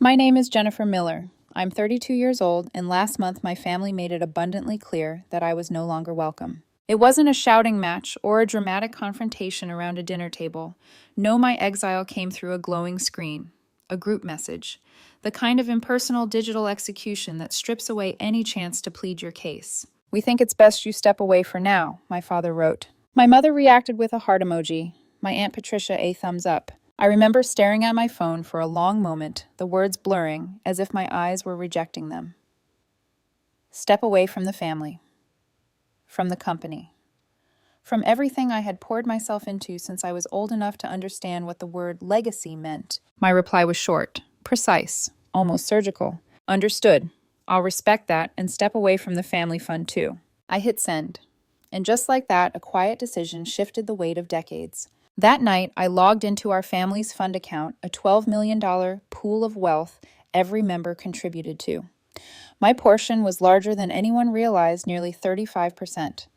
My name is Jennifer Miller. I'm 32 years old, and last month my family made it abundantly clear that I was no longer welcome. It wasn't a shouting match or a dramatic confrontation around a dinner table. No, my exile came through a glowing screen, a group message, the kind of impersonal digital execution that strips away any chance to plead your case. "We think it's best you step away for now," my father wrote. My mother reacted with a heart emoji. My Aunt Patricia a thumbs up. I remember staring at my phone for a long moment, the words blurring, as if my eyes were rejecting them. Step away from the family. From the company. From everything I had poured myself into since I was old enough to understand what the word legacy meant. My reply was short, precise, almost surgical. Understood. I'll respect that and step away from the family fund too. I hit send. And just like that, a quiet decision shifted the weight of decades. That night, I logged into our family's fund account, a $12 million pool of wealth every member contributed to. My portion was larger than anyone realized, nearly 35%.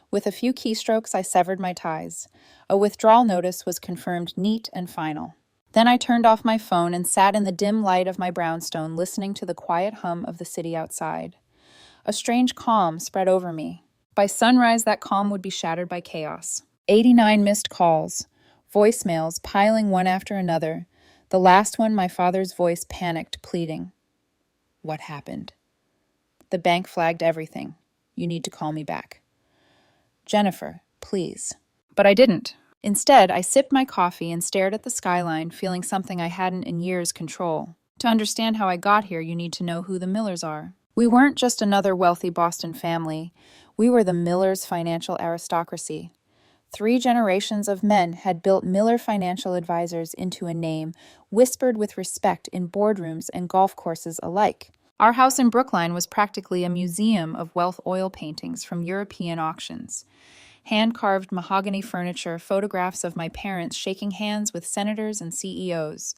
With a few keystrokes, I severed my ties. A withdrawal notice was confirmed neat and final. Then I turned off my phone and sat in the dim light of my brownstone, listening to the quiet hum of the city outside. A strange calm spread over me. By sunrise, that calm would be shattered by chaos. 89 missed calls, voicemails piling one after another. The last one, my father's voice panicked, pleading. What happened? The bank flagged everything. You need to call me back. Jennifer, please. But I didn't. Instead, I sipped my coffee and stared at the skyline, feeling something I hadn't in years control. To understand how I got here, you need to know who the Millers are. We weren't just another wealthy Boston family. We were the Millers' financial aristocracy. 3 generations of men had built Miller Financial Advisors into a name whispered with respect in boardrooms and golf courses alike. Our house in Brookline was practically a museum of wealth oil paintings from European auctions. Hand-carved mahogany furniture, photographs of my parents shaking hands with senators and CEOs.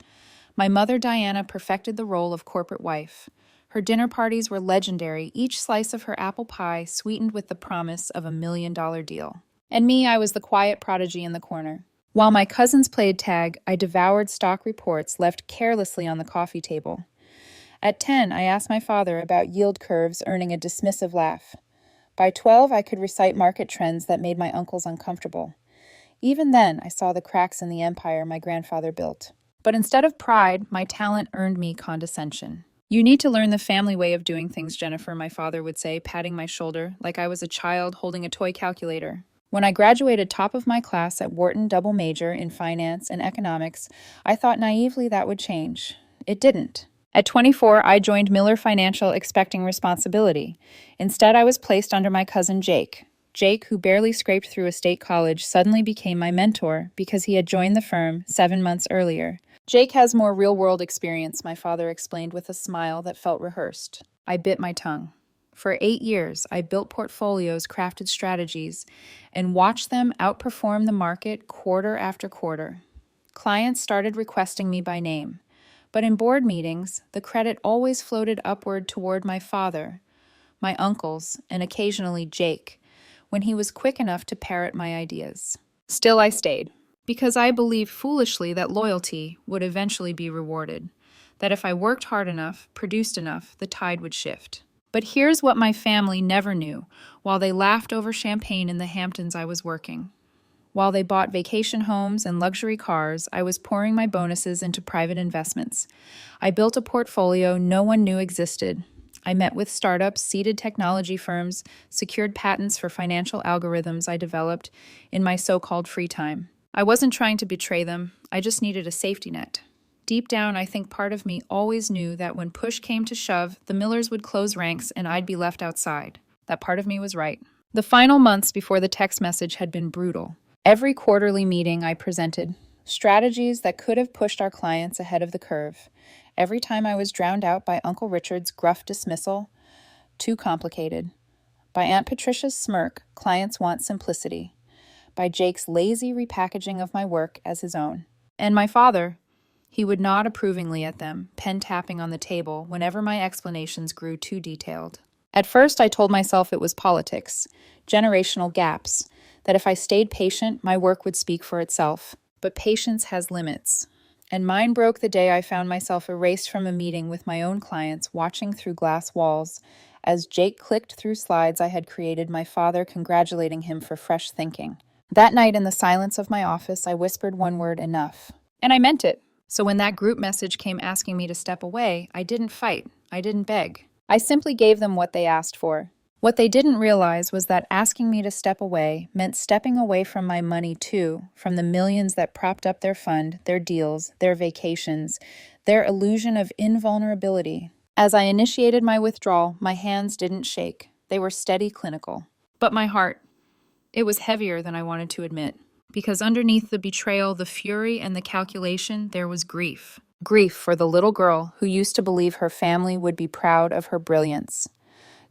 My mother, Diana, perfected the role of corporate wife. Her dinner parties were legendary, each slice of her apple pie sweetened with the promise of $1 million deal. And me, I was the quiet prodigy in the corner. While my cousins played tag, I devoured stock reports left carelessly on the coffee table. At 10, I asked my father about yield curves, earning a dismissive laugh. By 12, I could recite market trends that made my uncles uncomfortable. Even then, I saw the cracks in the empire my grandfather built. But instead of pride, my talent earned me condescension. You need to learn the family way of doing things, Jennifer, my father would say, patting my shoulder like I was a child holding a toy calculator. When I graduated top of my class at Wharton double major in finance and economics, I thought naively that would change. It didn't. At 24, I joined Miller Financial expecting responsibility. Instead, I was placed under my cousin Jake. Jake, who barely scraped through a state college, suddenly became my mentor because he had joined the firm 7 months earlier. Jake has more real-world experience, my father explained with a smile that felt rehearsed. I bit my tongue. For 8 years, I built portfolios, crafted strategies, and watched them outperform the market quarter after quarter. Clients started requesting me by name. But in board meetings, the credit always floated upward toward my father, my uncles, and occasionally Jake, when he was quick enough to parrot my ideas. Still, I stayed, because I believed foolishly that loyalty would eventually be rewarded, that if I worked hard enough, produced enough, the tide would shift. But here's what my family never knew, while they laughed over champagne in the Hamptons I was working. While they bought vacation homes and luxury cars, I was pouring my bonuses into private investments. I built a portfolio no one knew existed. I met with startups, seeded technology firms, secured patents for financial algorithms I developed in my so-called free time. I wasn't trying to betray them. I just needed a safety net. Deep down, I think part of me always knew that when push came to shove, the Millers would close ranks and I'd be left outside. That part of me was right. The final months before the text message had been brutal. Every quarterly meeting I presented strategies that could have pushed our clients ahead of the curve. Every time I was drowned out by Uncle Richard's gruff dismissal, too complicated. By Aunt Patricia's smirk, clients want simplicity. By Jake's lazy repackaging of my work as his own. And my father, he would nod approvingly at them, pen tapping on the table whenever my explanations grew too detailed. At first, I told myself it was politics, generational gaps, that if I stayed patient, my work would speak for itself. But patience has limits. And mine broke the day I found myself erased from a meeting with my own clients, watching through glass walls, as Jake clicked through slides I had created, my father congratulating him for fresh thinking. That night, in the silence of my office, I whispered one word: enough. And I meant it. So when that group message came asking me to step away, I didn't fight. I didn't beg. I simply gave them what they asked for. What they didn't realize was that asking me to step away meant stepping away from my money too, from the millions that propped up their fund, their deals, their vacations, their illusion of invulnerability. As I initiated my withdrawal, my hands didn't shake. They were steady, clinical. But my heart, it was heavier than I wanted to admit. Because underneath the betrayal, the fury, and the calculation, there was grief. Grief for the little girl who used to believe her family would be proud of her brilliance.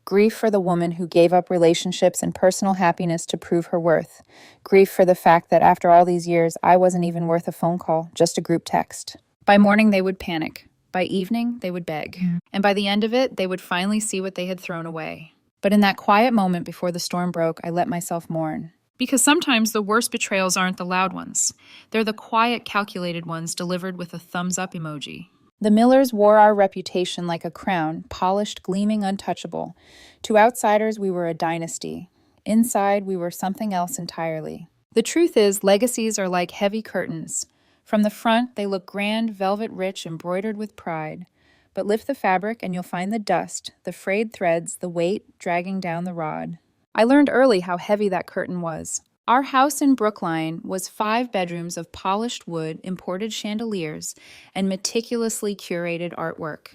Grief for the woman who gave up relationships and personal happiness to prove her worth. Grief for the fact that after all these years, I wasn't even worth a phone call, just a group text. By morning, they would panic. By evening, they would beg. And by the end of it, they would finally see what they had thrown away. But in that quiet moment before the storm broke, I let myself mourn. Because sometimes the worst betrayals aren't the loud ones. They're the quiet, calculated ones delivered with a thumbs-up emoji. The Millers wore our reputation like a crown, polished, gleaming, untouchable. To outsiders, we were a dynasty. Inside, we were something else entirely. The truth is, legacies are like heavy curtains. From the front, they look grand, velvet-rich, embroidered with pride. But lift the fabric and you'll find the dust, the frayed threads, the weight dragging down the rod. I learned early how heavy that curtain was. Our house in Brookline was 5 bedrooms of polished wood, imported chandeliers, and meticulously curated artwork.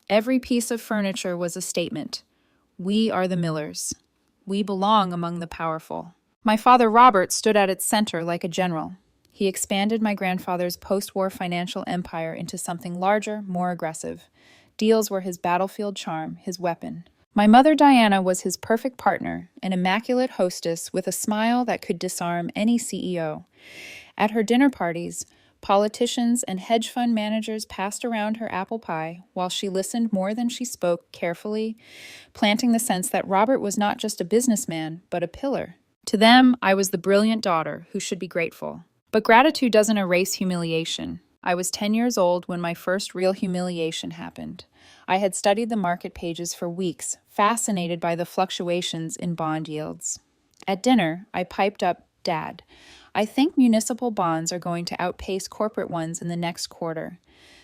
Every piece of furniture was a statement. We are the Millers. We belong among the powerful. My father Robert stood at its center like a general. He expanded my grandfather's post-war financial empire into something larger, more aggressive. Deals were his battlefield charm, his weapon. My mother Diana was his perfect partner, an immaculate hostess with a smile that could disarm any CEO. At her dinner parties, politicians and hedge fund managers passed around her apple pie while she listened more than she spoke, carefully, planting the sense that Robert was not just a businessman, but a pillar. To them, I was the brilliant daughter who should be grateful. But gratitude doesn't erase humiliation. I was 10 years old when my first real humiliation happened. I had studied the market pages for weeks, fascinated by the fluctuations in bond yields. At dinner, I piped up, "Dad, I think municipal bonds are going to outpace corporate ones in the next quarter.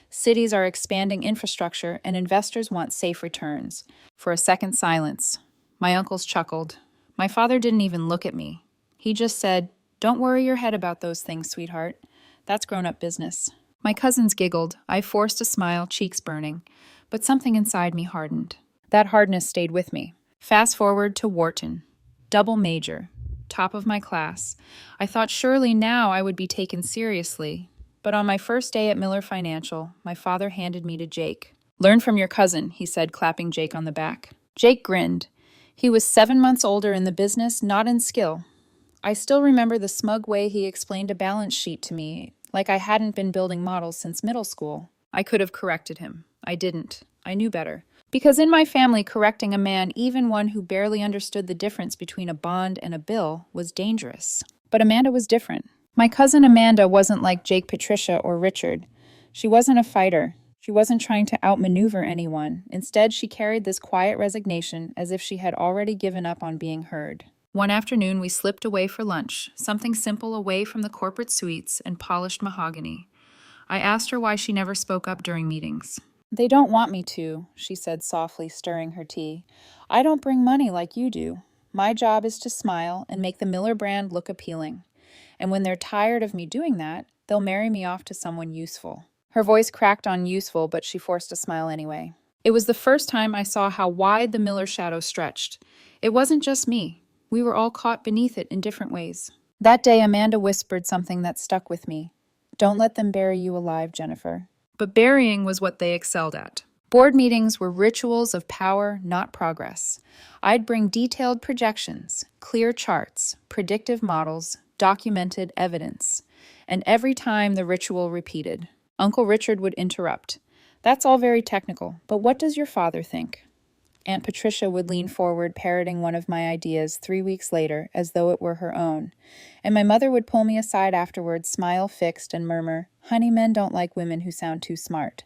Cities are expanding infrastructure and investors want safe returns." For a second, silence. My uncles chuckled. My father didn't even look at me. He just said, "Don't worry your head about those things, sweetheart. That's grown-up business." My cousins giggled. I forced a smile, cheeks burning. But something inside me hardened. That hardness stayed with me. Fast forward to Wharton. Double major. Top of my class. I thought surely now I would be taken seriously. But on my first day at Miller Financial, my father handed me to Jake. "Learn from your cousin," he said, clapping Jake on the back. Jake grinned. He was 7 months older in the business, not in skill. I still remember the smug way he explained a balance sheet to me, like I hadn't been building models since middle school. I could have corrected him. I didn't. I knew better. Because in my family, correcting a man, even one who barely understood the difference between a bond and a bill, was dangerous. But Amanda was different. My cousin Amanda wasn't like Jake, Patricia, or Richard. She wasn't a fighter. She wasn't trying to outmaneuver anyone. Instead, she carried this quiet resignation as if she had already given up on being heard. One afternoon, we slipped away for lunch, something simple away from the corporate suites and polished mahogany. I asked her why she never spoke up during meetings. "They don't want me to," she said softly, stirring her tea. "I don't bring money like you do. My job is to smile and make the Miller brand look appealing. And when they're tired of me doing that, they'll marry me off to someone useful." Her voice cracked on useful, but she forced a smile anyway. It was the first time I saw how wide the Miller shadow stretched. It wasn't just me. We were all caught beneath it in different ways. That day, Amanda whispered something that stuck with me. "Don't let them bury you alive, Jennifer." But burying was what they excelled at. Board meetings were rituals of power, not progress. I'd bring detailed projections, clear charts, predictive models, documented evidence. And every time the ritual repeated, Uncle Richard would interrupt. "That's all very technical, but what does your father think?" Aunt Patricia would lean forward, parroting one of my ideas 3 weeks later, as though it were her own. And my mother would pull me aside afterwards, smile fixed, and murmur, "Honey, men don't like women who sound too smart.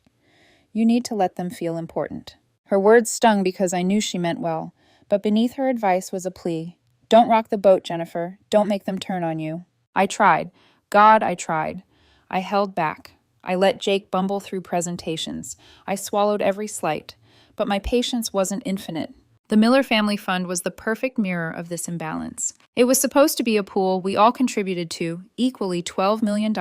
You need to let them feel important." Her words stung because I knew she meant well, but beneath her advice was a plea. "Don't rock the boat, Jennifer. Don't make them turn on you." I tried. God, I tried. I held back. I let Jake bumble through presentations. I swallowed every slight. But my patience wasn't infinite. The Miller Family Fund was the perfect mirror of this imbalance. It was supposed to be a pool we all contributed to, equally $12 million,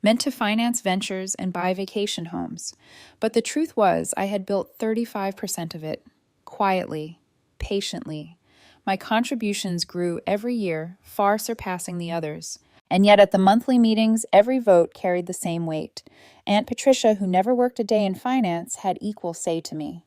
meant to finance ventures and buy vacation homes. But the truth was, I had built 35% of it, quietly, patiently. My contributions grew every year, far surpassing the others. And yet at the monthly meetings, every vote carried the same weight. Aunt Patricia, who never worked a day in finance, had equal say to me.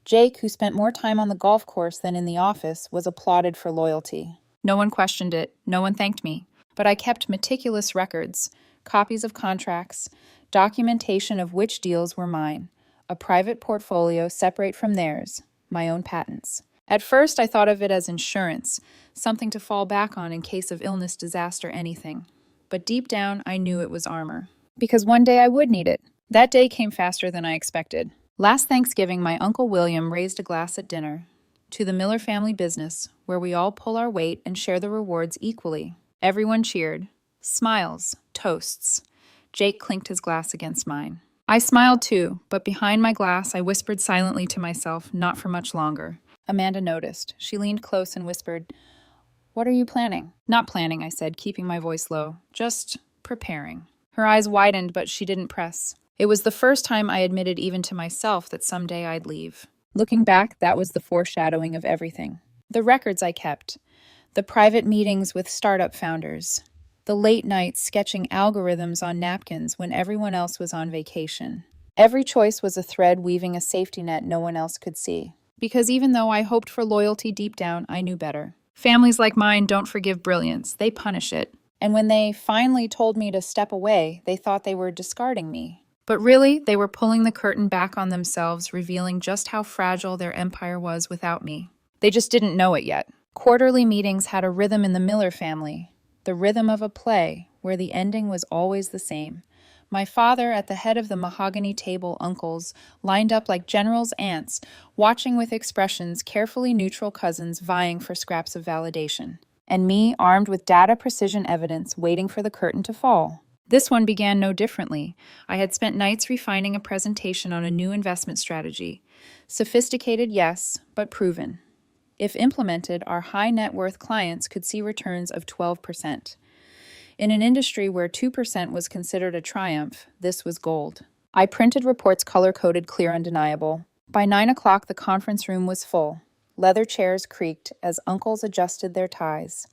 Jake, who spent more time on the golf course than in the office, was applauded for loyalty. No one questioned it. No one thanked me. But I kept meticulous records, copies of contracts, documentation of which deals were mine, a private portfolio separate from theirs, my own patents. At first, I thought of it as insurance, something to fall back on in case of illness, disaster, anything. But deep down, I knew it was armor. Because one day I would need it. That day came faster than I expected. Last Thanksgiving, my Uncle William raised a glass at dinner to the Miller family business, where we all pull our weight and share the rewards equally. Everyone cheered. Smiles, toasts. Jake clinked his glass against mine. I smiled too, but behind my glass I whispered silently to myself, not for much longer. Amanda noticed. She leaned close and whispered, "What are you planning?" "Not planning," I said, keeping my voice low. "Just preparing." Her eyes widened, but she didn't press. It was the first time I admitted even to myself that someday I'd leave. Looking back, that was the foreshadowing of everything. The records I kept, the private meetings with startup founders, the late nights sketching algorithms on napkins when everyone else was on vacation. Every choice was a thread weaving a safety net no one else could see. Because even though I hoped for loyalty deep down, I knew better. Families like mine don't forgive brilliance, they punish it. And when they finally told me to step away, they thought they were discarding me. But really, they were pulling the curtain back on themselves, revealing just how fragile their empire was without me. They just didn't know it yet. Quarterly meetings had a rhythm in the Miller family, the rhythm of a play, where the ending was always the same. My father, at the head of the mahogany table uncles, lined up like generals' ants, watching with expressions carefully neutral cousins vying for scraps of validation. And me, armed with data precision evidence, waiting for the curtain to fall. This one began no differently. I had spent nights refining a presentation on a new investment strategy. Sophisticated, yes, but proven. If implemented, our high net worth clients could see returns of 12%. In an industry where 2% was considered a triumph, this was gold. I printed reports color-coded, clear, undeniable. By 9 o'clock, the conference room was full. Leather chairs creaked as uncles adjusted their ties.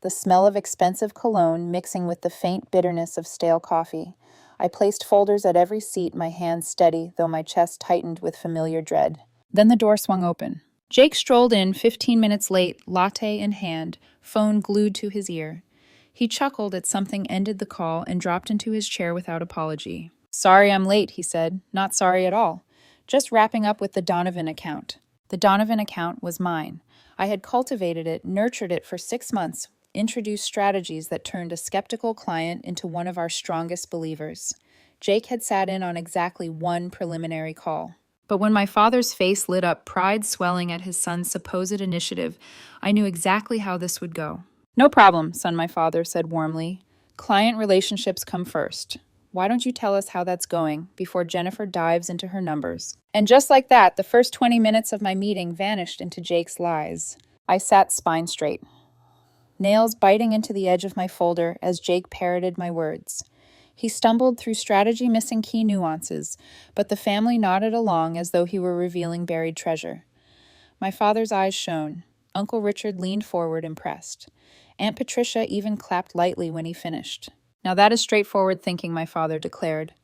The smell of expensive cologne mixing with the faint bitterness of stale coffee. I placed folders at every seat, my hands steady, though my chest tightened with familiar dread. Then the door swung open. Jake strolled in 15 minutes late, latte in hand, phone glued to his ear. He chuckled at something ended the call and dropped into his chair without apology. "Sorry I'm late," he said. "Not sorry at all. Just wrapping up with the Donovan account." The Donovan account was mine. I had cultivated it, nurtured it for 6 months, introduced strategies that turned a skeptical client into one of our strongest believers. Jake had sat in on exactly one preliminary call. But when my father's face lit up, pride swelling at his son's supposed initiative, I knew exactly how this would go. "No problem, son," my father said warmly. "Client relationships come first. Why don't you tell us how that's going before Jennifer dives into her numbers?" And just like that, the first 20 minutes of my meeting vanished into Jake's lies. I sat spine straight, nails biting into the edge of my folder as Jake parroted my words. He stumbled through strategy missing key nuances, but the family nodded along as though he were revealing buried treasure. My father's eyes shone. Uncle Richard leaned forward, impressed. Aunt Patricia even clapped lightly when he finished. "Now that is straightforward thinking," my father declared.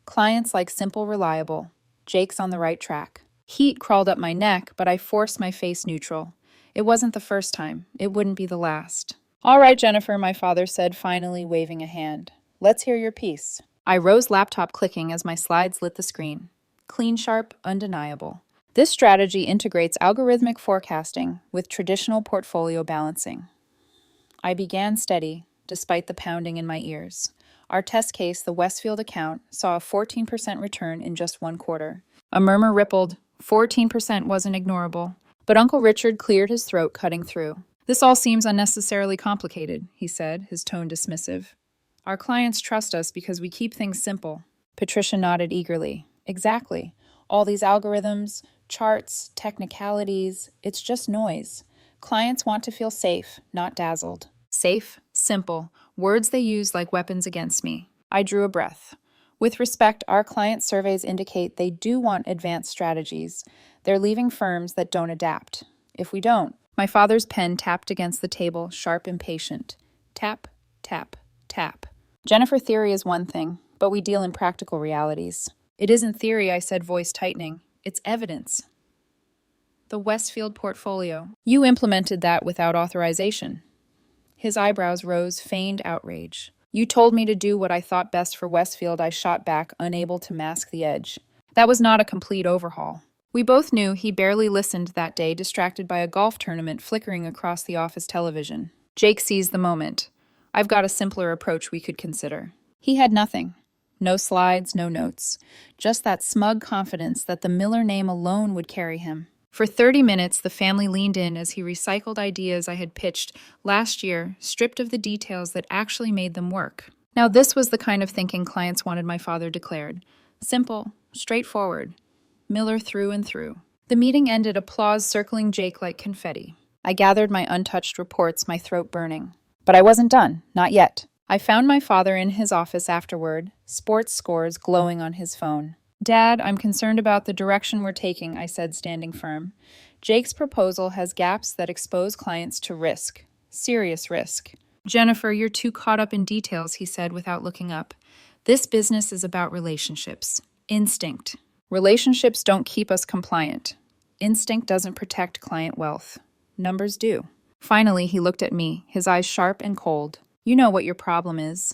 "Clients like simple, reliable. Jake's on the right track." Heat crawled up my neck, but I forced my face neutral. It wasn't the first time. It wouldn't be the last. "All right, Jennifer," my father said, finally waving a hand. "Let's hear your piece." I rose, laptop clicking as my slides lit the screen. Clean, sharp, undeniable. This strategy integrates algorithmic forecasting with traditional portfolio balancing. I began steady, despite the pounding in my ears. Our test case, the Westfield account, saw a 14% return in just one quarter. A murmur rippled. 14% wasn't ignorable. But Uncle Richard cleared his throat, cutting through. This all seems unnecessarily complicated, he said, his tone dismissive. Our clients trust us because we keep things simple. Patricia nodded eagerly. Exactly. All these algorithms, charts, technicalities, it's just noise. Clients want to feel safe, not dazzled. Safe, simple, words they use like weapons against me. I drew a breath. With respect, our client surveys indicate they do want advanced strategies. They're leaving firms that don't adapt. If we don't, my father's pen tapped against the table, sharp, impatient. Tap, tap, tap. Jennifer, theory is one thing, but we deal in practical realities. It isn't theory, I said, voice tightening. It's evidence. The Westfield portfolio. You implemented that without authorization. His eyebrows rose, feigned outrage. You told me to do what I thought best for Westfield, I shot back, unable to mask the edge. That was not a complete overhaul. We both knew he barely listened that day, distracted by a golf tournament flickering across the office television. Jake seized the moment. I've got a simpler approach we could consider. He had nothing. No slides, no notes. Just that smug confidence that the Miller name alone would carry him. For 30 minutes, the family leaned in as he recycled ideas I had pitched last year, stripped of the details that actually made them work. Now this was the kind of thinking clients wanted, my father declared. Simple, straightforward. Miller through and through. The meeting ended, applause circling Jake like confetti. I gathered my untouched reports, my throat burning. But I wasn't done, not yet. I found my father in his office afterward, sports scores glowing on his phone. Dad, I'm concerned about the direction we're taking, I said, standing firm. Jake's proposal has gaps that expose clients to risk. Serious risk. Jennifer, you're too caught up in details, he said without looking up. This business is about relationships. Instinct. Relationships don't keep us compliant. Instinct doesn't protect client wealth. Numbers do. Finally, he looked at me, his eyes sharp and cold. You know what your problem is.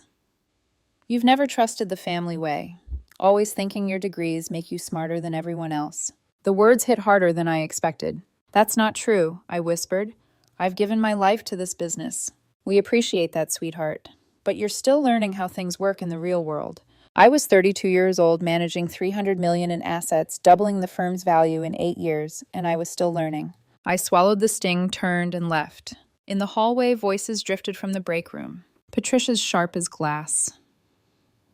You've never trusted the family way. Always thinking your degrees make you smarter than everyone else. The words hit harder than I expected. That's not true, I whispered. I've given my life to this business. We appreciate that, sweetheart. But you're still learning how things work in the real world. I was 32 years old, managing $300 million in assets, doubling the firm's value in 8 years, and I was still learning. I swallowed the sting, turned, and left. In the hallway, voices drifted from the break room. Patricia's sharp as glass.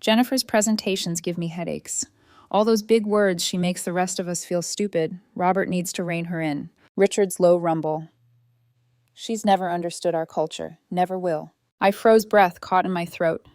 Jennifer's presentations give me headaches. All those big words, she makes the rest of us feel stupid. Robert needs to rein her in. Richard's low rumble. She's never understood our culture. Never will. I froze, breath caught in my throat.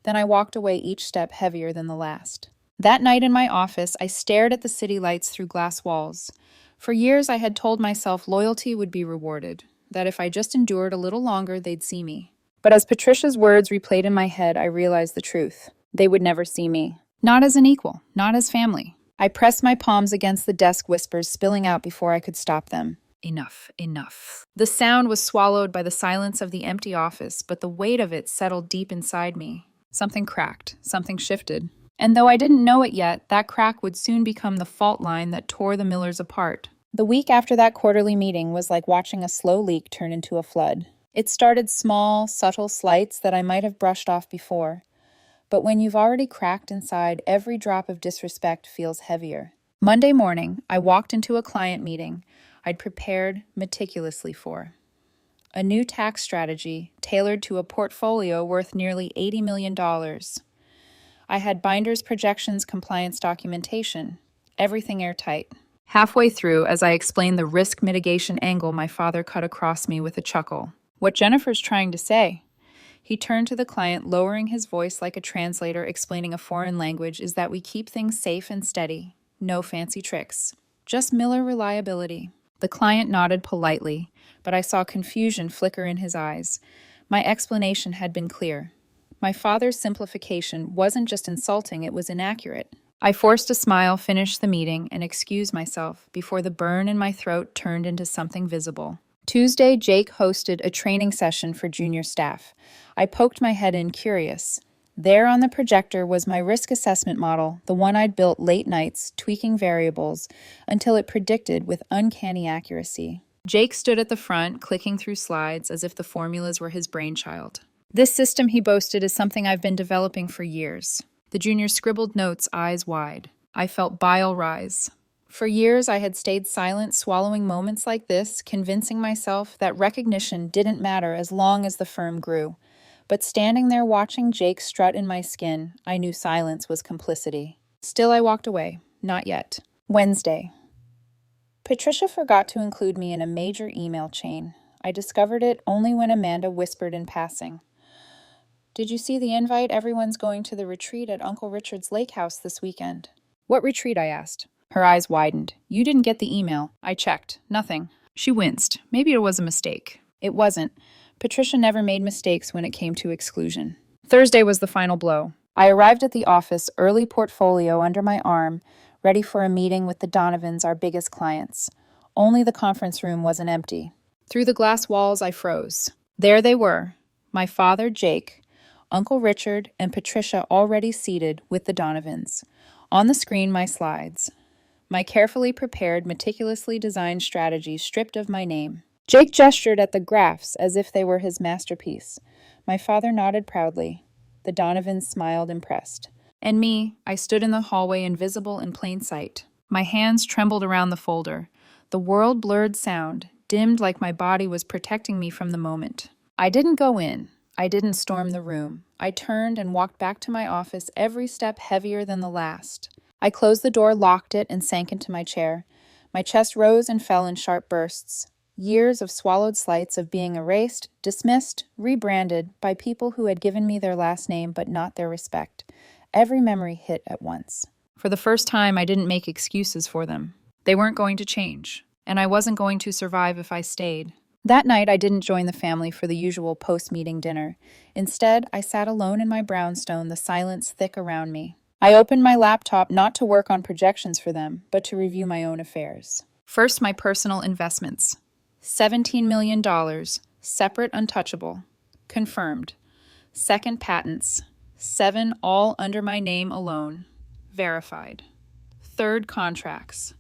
Then I walked away, each step heavier than the last. That night in my office, I stared at the city lights through glass walls. For years, I had told myself loyalty would be rewarded, that if I just endured a little longer, they'd see me. But as Patricia's words replayed in my head, I realized the truth. They would never see me. Not as an equal, not as family. I pressed my palms against the desk, whispers spilling out before I could stop them. Enough, enough. The sound was swallowed by the silence of the empty office, but the weight of it settled deep inside me. Something cracked, something shifted. And though I didn't know it yet, that crack would soon become the fault line that tore the Millers apart. The week after that quarterly meeting was like watching a slow leak turn into a flood. It started small, subtle slights that I might have brushed off before. But when you've already cracked inside, every drop of disrespect feels heavier. Monday morning, I walked into a client meeting I'd prepared meticulously for. A new tax strategy tailored to a portfolio worth nearly $80 million. I had binders, projections, compliance documentation, everything airtight. Halfway through, as I explained the risk mitigation angle, my father cut across me with a chuckle. What Jennifer's trying to say? He turned to the client, lowering his voice like a translator explaining a foreign language, is that we keep things safe and steady. No fancy tricks. Just Miller reliability. The client nodded politely, but I saw confusion flicker in his eyes. My explanation had been clear. My father's simplification wasn't just insulting, it was inaccurate. I forced a smile, finished the meeting, and excused myself before the burn in my throat turned into something visible. Tuesday, Jake hosted a training session for junior staff. I poked my head in, curious. There on the projector was my risk assessment model, the one I'd built late nights, tweaking variables, until it predicted with uncanny accuracy. Jake stood at the front, clicking through slides as if the formulas were his brainchild. This system, he boasted, is something I've been developing for years. The junior scribbled notes, eyes wide. I felt bile rise. For years, I had stayed silent, swallowing moments like this, convincing myself that recognition didn't matter as long as the firm grew. But standing there watching Jake strut in my skin, I knew silence was complicity. Still, I walked away. Not yet. Wednesday. Patricia forgot to include me in a major email chain. I discovered it only when Amanda whispered in passing. "Did you see the invite? Everyone's going to the retreat at Uncle Richard's lake house this weekend." "What retreat?" I asked. Her eyes widened. "You didn't get the email." I checked. Nothing. She winced. Maybe it was a mistake. It wasn't. Patricia never made mistakes when it came to exclusion. Thursday was the final blow. I arrived at the office, early portfolio under my arm, ready for a meeting with the Donovans, our biggest clients. Only the conference room wasn't empty. Through the glass walls, I froze. There they were. My father, Jake, Uncle Richard, and Patricia already seated with the Donovans. On the screen, my slides. My carefully prepared, meticulously designed strategy stripped of my name. Jake gestured at the graphs as if they were his masterpiece. My father nodded proudly. The Donovans smiled, impressed. And me, I stood in the hallway, invisible in plain sight. My hands trembled around the folder. The world blurred sound, dimmed like my body was protecting me from the moment. I didn't go in. I didn't storm the room. I turned and walked back to my office, every step heavier than the last. I closed the door, locked it, and sank into my chair. My chest rose and fell in sharp bursts. Years of swallowed slights of being erased, dismissed, rebranded by people who had given me their last name but not their respect. Every memory hit at once. For the first time, I didn't make excuses for them. They weren't going to change, and I wasn't going to survive if I stayed. That night, I didn't join the family for the usual post-meeting dinner. Instead, I sat alone in my brownstone, the silence thick around me. I opened my laptop not to work on projections for them, but to review my own affairs. First, my personal investments. $17 million, separate, untouchable. Confirmed. Second, patents. 7 all under my name alone. Verified. Third, contracts.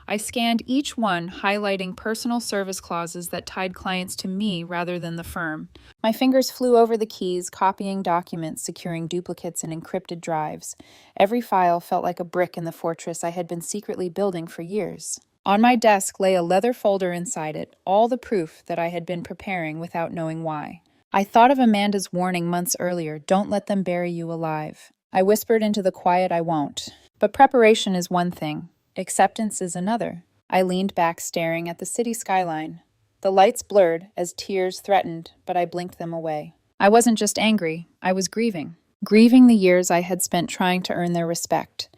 I scanned each one, highlighting personal service clauses that tied clients to me rather than the firm. My fingers flew over the keys, copying documents, securing duplicates in encrypted drives. Every file felt like a brick in the fortress I had been secretly building for years. On my desk lay a leather folder inside it, all the proof that I had been preparing without knowing why. I thought of Amanda's warning months earlier, "Don't let them bury you alive." I whispered into the quiet, "I won't." But preparation is one thing. Acceptance is another. I leaned back, staring at the city skyline. The lights blurred as tears threatened, but I blinked them away. I wasn't just angry, I was grieving. Grieving the years I had spent trying to earn their respect.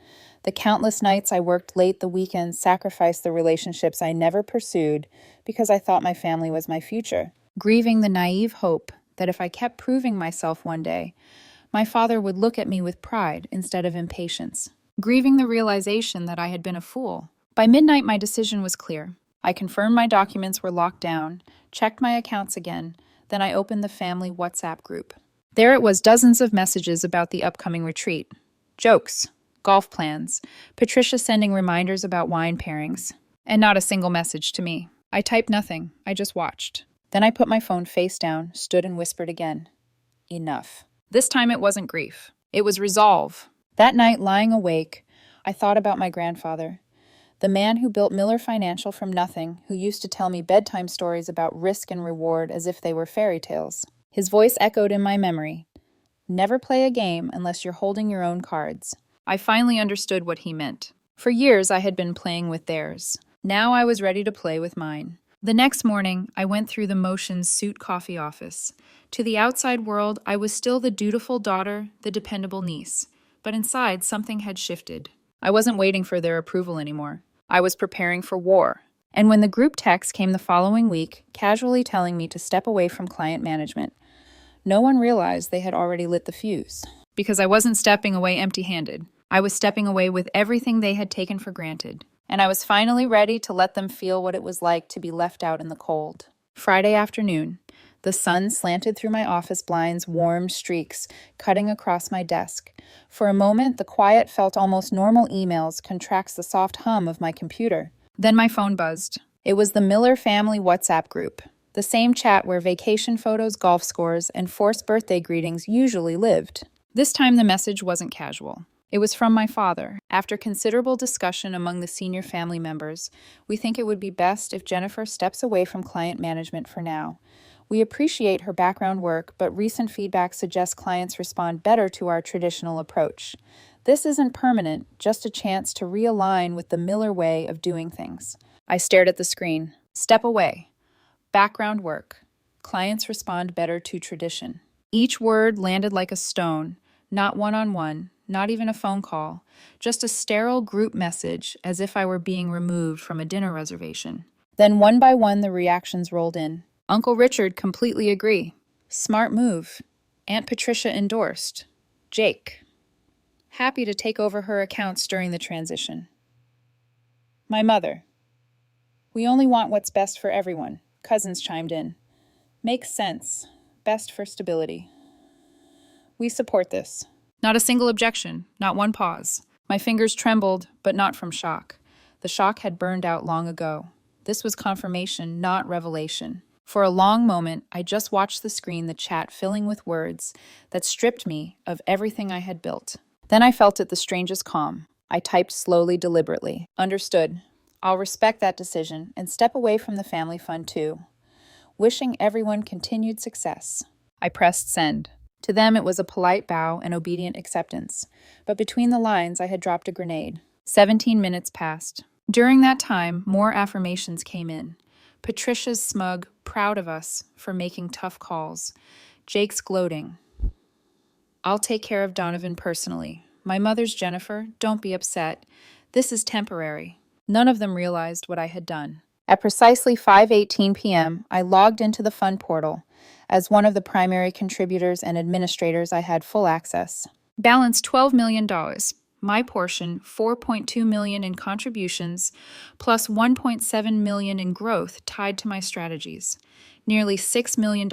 The countless nights I worked late, the weekends, sacrificed the relationships I never pursued because I thought my family was my future. Grieving the naive hope that if I kept proving myself one day, my father would look at me with pride instead of impatience. Grieving the realization that I had been a fool. By midnight, my decision was clear. I confirmed my documents were locked down, checked my accounts again, then I opened the family WhatsApp group. There it was, dozens of messages about the upcoming retreat. Jokes, golf plans, Patricia sending reminders about wine pairings, and not a single message to me. I typed nothing, I just watched. Then I put my phone face down, stood and whispered again. Enough. This time it wasn't grief. It was resolve. That night, lying awake, I thought about my grandfather, the man who built Miller Financial from nothing, who used to tell me bedtime stories about risk and reward as if they were fairy tales. His voice echoed in my memory. Never play a game unless you're holding your own cards. I finally understood what he meant. For years, I had been playing with theirs. Now I was ready to play with mine. The next morning, I went through the motions suit coffee office. To the outside world, I was still the dutiful daughter, the dependable niece. But inside, something had shifted. I wasn't waiting for their approval anymore. I was preparing for war. And when the group text came the following week, casually telling me to step away from client management, no one realized they had already lit the fuse. Because I wasn't stepping away empty-handed. I was stepping away with everything they had taken for granted. And I was finally ready to let them feel what it was like to be left out in the cold. Friday afternoon. The sun slanted through my office blinds, warm streaks cutting across my desk. For a moment, the quiet felt almost normal emails contracts the soft hum of my computer. Then my phone buzzed. It was the Miller family WhatsApp group, the same chat where vacation photos, golf scores, and forced birthday greetings usually lived. This time the message wasn't casual. It was from my father. After considerable discussion among the senior family members, we think it would be best if Jennifer steps away from client management for now. We appreciate her background work, but recent feedback suggests clients respond better to our traditional approach. This isn't permanent, just a chance to realign with the Miller way of doing things. I stared at the screen. Step away. Background work. Clients respond better to tradition. Each word landed like a stone, not one-on-one, not even a phone call, just a sterile group message as if I were being removed from a dinner reservation. Then one by one the reactions rolled in. Uncle Richard completely agree. Smart move. Aunt Patricia endorsed. Jake. Happy to take over her accounts during the transition. My mother. We only want what's best for everyone. Cousins chimed in. Makes sense. Best for stability. We support this. Not a single objection, not one pause. My fingers trembled, but not from shock. The shock had burned out long ago. This was confirmation, not revelation. For a long moment, I just watched the screen, the chat filling with words that stripped me of everything I had built. Then I felt it the strangest calm. I typed slowly, deliberately. Understood. I'll respect that decision and step away from the family fund too. Wishing everyone continued success. I pressed send. To them, it was a polite bow and obedient acceptance. But between the lines, I had dropped a grenade. 17 minutes passed. During that time, more affirmations came in. Patricia's smug, proud of us for making tough calls. Jake's gloating. I'll take care of Donovan personally. My mother's Jennifer, don't be upset. This is temporary. None of them realized what I had done. At precisely 5:18 p.m., I logged into the fund portal. As one of the primary contributors and administrators, I had full access. Balance $12 million. My portion, $4.2 million in contributions, plus $1.7 million in growth tied to my strategies. Nearly $6 million.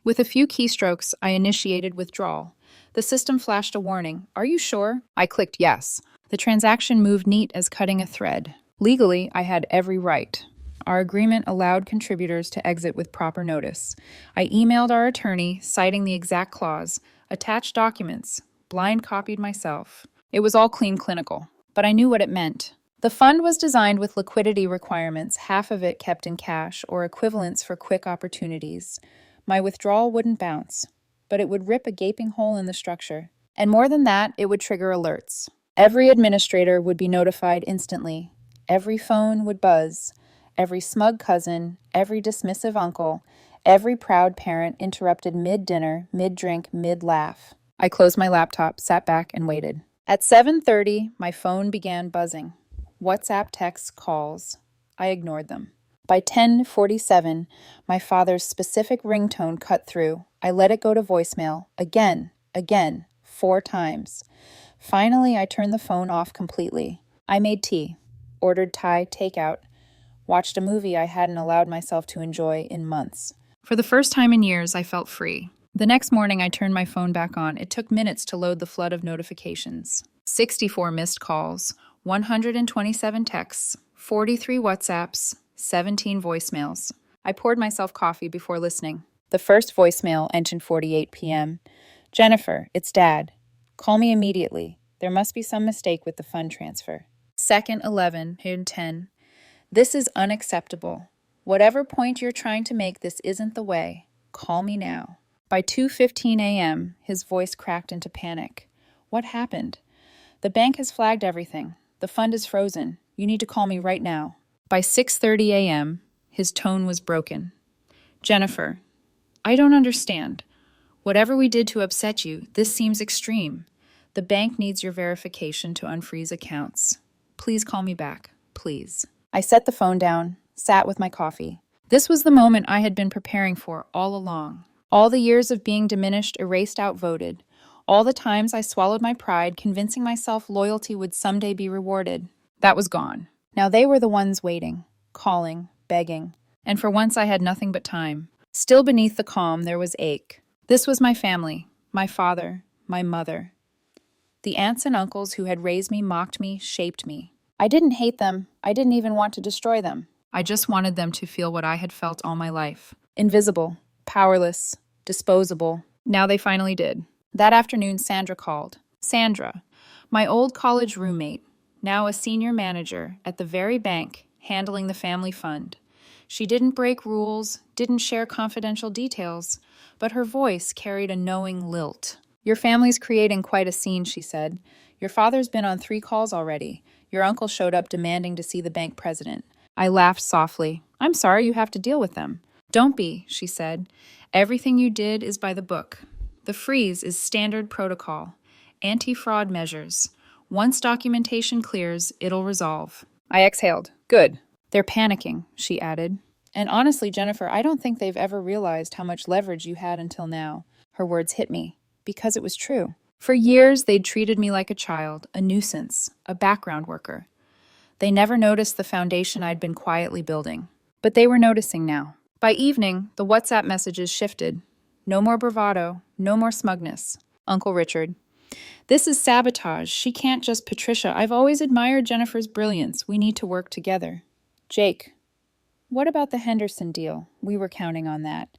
With a few keystrokes, I initiated withdrawal. The system flashed a warning. Are you sure? I clicked yes. The transaction moved neat as cutting a thread. Legally, I had every right. Our agreement allowed contributors to exit with proper notice. I emailed our attorney, citing the exact clause, attached documents, blind copied myself. It was all clean clinical, but I knew what it meant. The fund was designed with liquidity requirements, half of it kept in cash or equivalents for quick opportunities. My withdrawal wouldn't bounce, but it would rip a gaping hole in the structure. And more than that, it would trigger alerts. Every administrator would be notified instantly. Every phone would buzz. Every smug cousin, every dismissive uncle, every proud parent interrupted mid-dinner, mid-drink, mid-laugh. I closed my laptop, sat back, and waited. At 7:30, my phone began buzzing. WhatsApp texts, calls. I ignored them. By 10:47, my father's specific ringtone cut through. I let it go to voicemail, again, 4 times. Finally, I turned the phone off completely. I made tea, ordered Thai takeout, watched a movie I hadn't allowed myself to enjoy in months. For the first time in years, I felt free. The next morning, I turned my phone back on. It took minutes to load the flood of notifications. 64 missed calls, 127 texts, 43 WhatsApps, 17 voicemails. I poured myself coffee before listening. The first voicemail, entered 48 p.m. Jennifer, it's Dad. Call me immediately. There must be some mistake with the fund transfer. Second, 11:10. This is unacceptable. Whatever point you're trying to make, this isn't the way. Call me now. By 2:15 a.m., his voice cracked into panic. What happened? The bank has flagged everything. The fund is frozen. You need to call me right now. By 6:30 a.m., his tone was broken. Jennifer, I don't understand. Whatever we did to upset you, this seems extreme. The bank needs your verification to unfreeze accounts. Please call me back, please. I set the phone down, sat with my coffee. This was the moment I had been preparing for all along. All the years of being diminished, erased, outvoted. All the times I swallowed my pride, convincing myself loyalty would someday be rewarded. That was gone. Now they were the ones waiting, calling, begging. And for once I had nothing but time. Still beneath the calm, there was ache. This was my family, my father, my mother. The aunts and uncles who had raised me mocked me, shaped me. I didn't hate them. I didn't even want to destroy them. I just wanted them to feel what I had felt all my life. Invisible, powerless, disposable. Now they finally did. That afternoon, Sandra called. Sandra, my old college roommate, now a senior manager at the very bank handling the family fund. She didn't break rules, didn't share confidential details, but her voice carried a knowing lilt. Your family's creating quite a scene, she said. Your father's been on 3 calls already. Your uncle showed up demanding to see the bank president. I laughed softly. I'm sorry you have to deal with them. Don't be, she said. Everything you did is by the book. The freeze is standard protocol. Anti-fraud measures. Once documentation clears, it'll resolve. I exhaled. Good. They're panicking, she added. And honestly, Jennifer, I don't think they've ever realized how much leverage you had until now. Her words hit me, because it was true. For years, they'd treated me like a child, a nuisance, a background worker. They never noticed the foundation I'd been quietly building. But they were noticing now. By evening, the WhatsApp messages shifted. No more bravado, no more smugness. Uncle Richard. This is sabotage. She can't just Patricia. I've always admired Jennifer's brilliance. We need to work together. Jake. What about the Henderson deal? We were counting on that.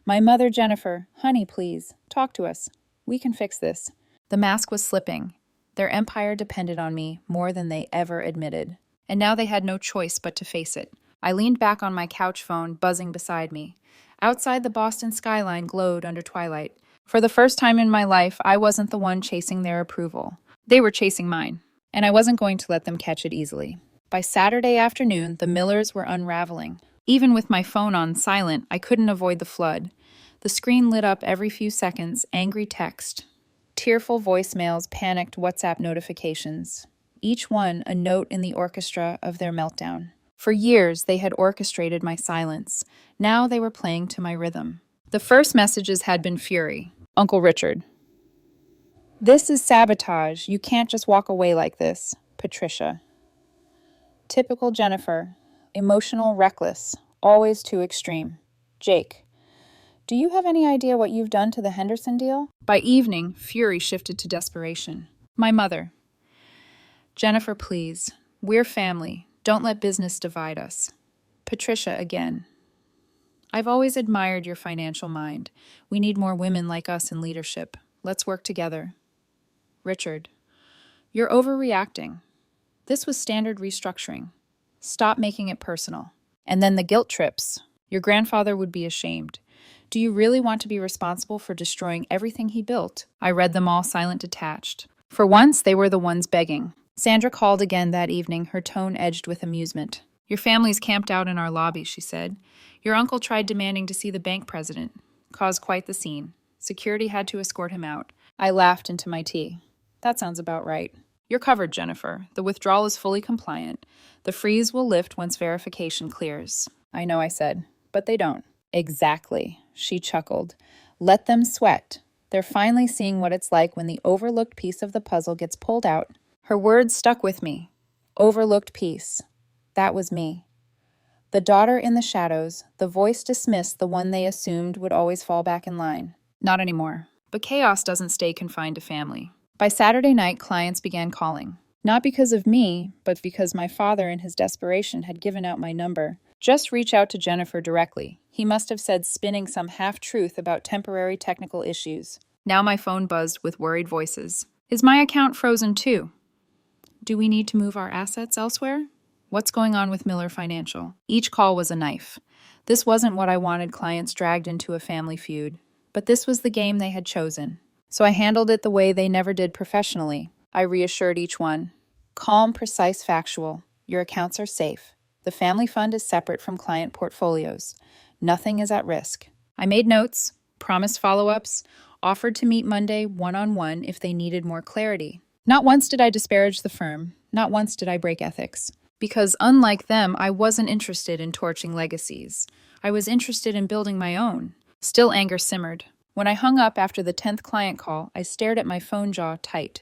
My mother, Jennifer. Honey, please. Talk to us. We can fix this. The mask was slipping. Their empire depended on me more than they ever admitted. And now they had no choice but to face it. I leaned back on my couch phone, buzzing beside me. Outside, the Boston skyline glowed under twilight. For the first time in my life, I wasn't the one chasing their approval. They were chasing mine, and I wasn't going to let them catch it easily. By Saturday afternoon, the Millers were unraveling. Even with my phone on silent, I couldn't avoid the flood. The screen lit up every few seconds, angry text, tearful voicemails, panicked WhatsApp notifications. Each one a note in the orchestra of their meltdown. For years, they had orchestrated my silence. Now they were playing to my rhythm. The first messages had been fury. Uncle Richard. This is sabotage. You can't just walk away like this. Patricia. Typical Jennifer. Emotional, reckless. Always too extreme. Jake. Do you have any idea what you've done to the Henderson deal? By evening, fury shifted to desperation. My mother. Jennifer, please. We're family. Don't let business divide us. Patricia again. I've always admired your financial mind. We need more women like us in leadership. Let's work together. Richard. You're overreacting. This was standard restructuring. Stop making it personal. And then the guilt trips. Your grandfather would be ashamed. Do you really want to be responsible for destroying everything he built? I read them all silent detached. For once, they were the ones begging. Sandra called again that evening, her tone edged with amusement. Your family's camped out in our lobby, she said. Your uncle tried demanding to see the bank president. Caused quite the scene. Security had to escort him out. I laughed into my tea. That sounds about right. You're covered, Jennifer. The withdrawal is fully compliant. The freeze will lift once verification clears. I know, I said, but they don't. Exactly, she chuckled. Let them sweat. They're finally seeing what it's like when the overlooked piece of the puzzle gets pulled out. Her words stuck with me. Overlooked piece. That was me. The daughter in the shadows, the voice dismissed the one they assumed would always fall back in line. Not anymore. But chaos doesn't stay confined to family. By Saturday night, clients began calling. Not because of me, but because my father in his desperation had given out my number. Just reach out to Jennifer directly. He must have said, spinning some half-truth about temporary technical issues. Now my phone buzzed with worried voices. Is my account frozen too? Do we need to move our assets elsewhere? What's going on with Miller Financial? Each call was a knife. This wasn't what I wanted clients dragged into a family feud. But this was the game they had chosen. So I handled it the way they never did professionally. I reassured each one. Calm, precise, factual. Your accounts are safe. The family fund is separate from client portfolios. Nothing is at risk. I made notes, promised follow-ups, offered to meet Monday one-on-one if they needed more clarity. Not once did I disparage the firm. Not once did I break ethics. Because unlike them, I wasn't interested in torching legacies. I was interested in building my own. Still anger simmered. When I hung up after the 10th client call, I stared at my phone jaw tight.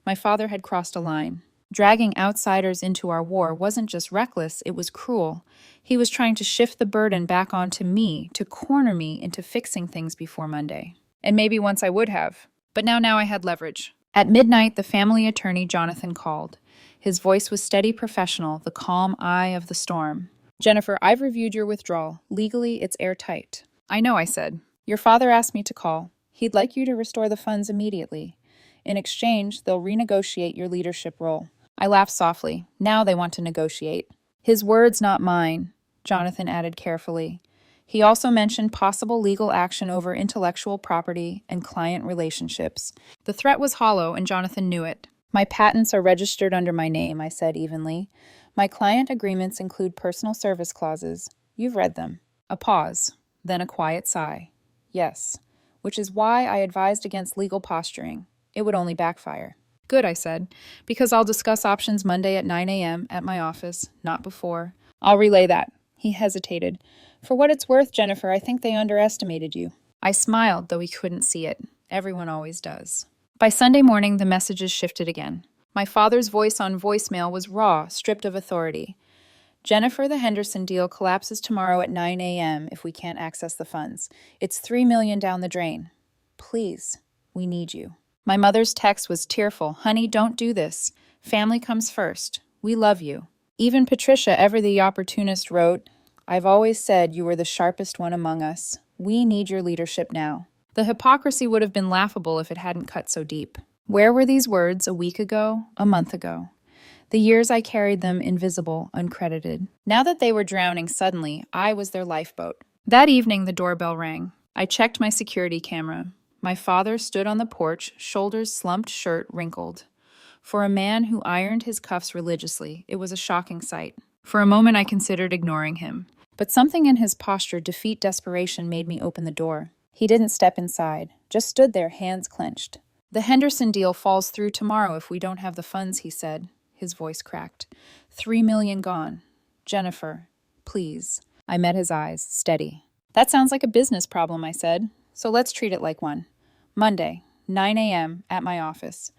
My father had crossed a line. Dragging outsiders into our war wasn't just reckless, it was cruel. He was trying to shift the burden back onto me, to corner me into fixing things before Monday. And maybe once I would have. But now I had leverage. At midnight, the family attorney Jonathan called. His voice was steady professional, the calm eye of the storm. Jennifer, I've reviewed your withdrawal. Legally, it's airtight. I know, I said. Your father asked me to call. He'd like you to restore the funds immediately. In exchange, they'll renegotiate your leadership role. I laughed softly. Now they want to negotiate. His words, not mine, Jonathan added carefully. He also mentioned possible legal action over intellectual property and client relationships. The threat was hollow, and Jonathan knew it. My patents are registered under my name, I said evenly. My client agreements include personal service clauses. You've read them. A pause, then a quiet sigh. Yes, which is why I advised against legal posturing. It would only backfire. Good, I said, because I'll discuss options Monday at 9 a.m. at my office, not before. I'll relay that. He hesitated. For what it's worth, Jennifer, I think they underestimated you. I smiled, though he couldn't see it. Everyone always does. By Sunday morning, the messages shifted again. My father's voice on voicemail was raw, stripped of authority. Jennifer, the Henderson deal collapses tomorrow at 9 a.m. if we can't access the funds. It's $3 million down the drain. Please, we need you. My mother's text was tearful. Honey, don't do this. Family comes first. We love you. Even Patricia, ever the opportunist, wrote, I've always said you were the sharpest one among us. We need your leadership now. The hypocrisy would have been laughable if it hadn't cut so deep. Where were these words a week ago, a month ago? The years I carried them invisible, uncredited. Now that they were drowning suddenly, I was their lifeboat. That evening, the doorbell rang. I checked my security camera. My father stood on the porch, shoulders slumped, shirt wrinkled. For a man who ironed his cuffs religiously, it was a shocking sight. For a moment, I considered ignoring him. But something in his posture, defeat desperation, made me open the door. He didn't step inside, just stood there, hands clenched. The Henderson deal falls through tomorrow if we don't have the funds, he said. His voice cracked. $3 million gone. Jennifer, please. I met his eyes, steady. That sounds like a business problem, I said. So let's treat it like one. Monday, 9 a.m. at my office.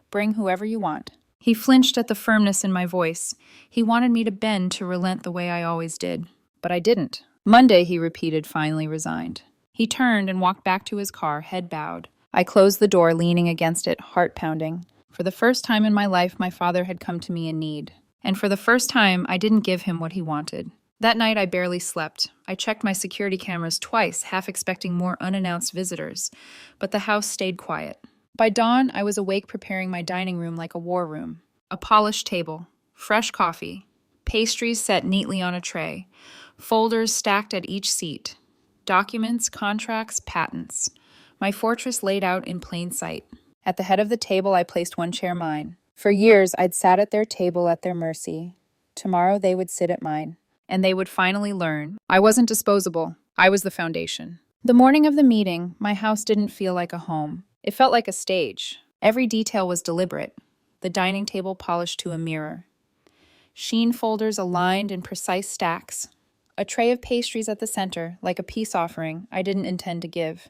Bring whoever you want. He flinched at the firmness in my voice. He wanted me to bend, to relent the way I always did. But I didn't. Monday, he repeated, finally resigned. He turned and walked back to his car, head bowed. I closed the door, leaning against it, heart pounding. For the first time in my life, my father had come to me in need. And for the first time, I didn't give him what he wanted. That night, I barely slept. I checked my security cameras twice, half expecting more unannounced visitors. But the house stayed quiet. By dawn, I was awake preparing my dining room like a war room. A polished table, fresh coffee, pastries set neatly on a tray, folders stacked at each seat, documents, contracts, patents. My fortress laid out in plain sight. At the head of the table, I placed one chair mine. For years, I'd sat at their table at their mercy. Tomorrow, they would sit at mine. And they would finally learn. I wasn't disposable. I was the foundation. The morning of the meeting, my house didn't feel like a home. It felt like a stage. Every detail was deliberate. The dining table polished to a mirror. Sheen folders aligned in precise stacks. A tray of pastries at the center, like a peace offering I didn't intend to give.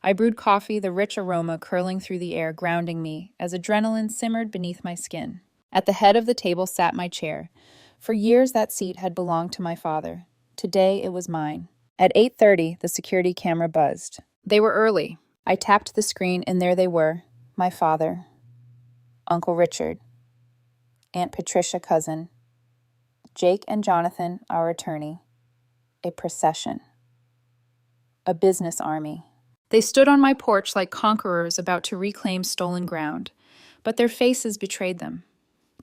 I brewed coffee, the rich aroma curling through the air, grounding me, as adrenaline simmered beneath my skin. At the head of the table sat my chair. For years, that seat had belonged to my father. Today, it was mine. At 8:30, the security camera buzzed. They were early. I tapped the screen, and there they were. My father, Uncle Richard, Aunt Patricia, cousin, Jake and Jonathan, our attorney. A procession. A business army. They stood on my porch like conquerors about to reclaim stolen ground, but their faces betrayed them.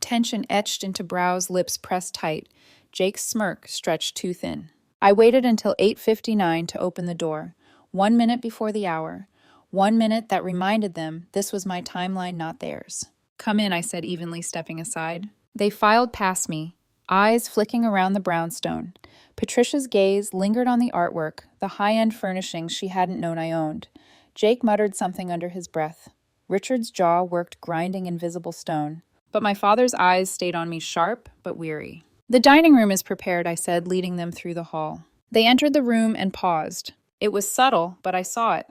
Tension etched into brows, lips pressed tight. Jake's smirk stretched too thin. I waited until 8:59 to open the door, 1 minute before the hour. 1 minute that reminded them this was my timeline, not theirs. Come in, I said evenly, stepping aside. They filed past me, eyes flicking around the brownstone. Patricia's gaze lingered on the artwork, the high-end furnishings she hadn't known I owned. Jake muttered something under his breath. Richard's jaw worked grinding invisible stone. But my father's eyes stayed on me, sharp but weary. The dining room is prepared, I said, leading them through the hall. They entered the room and paused. It was subtle, but I saw it.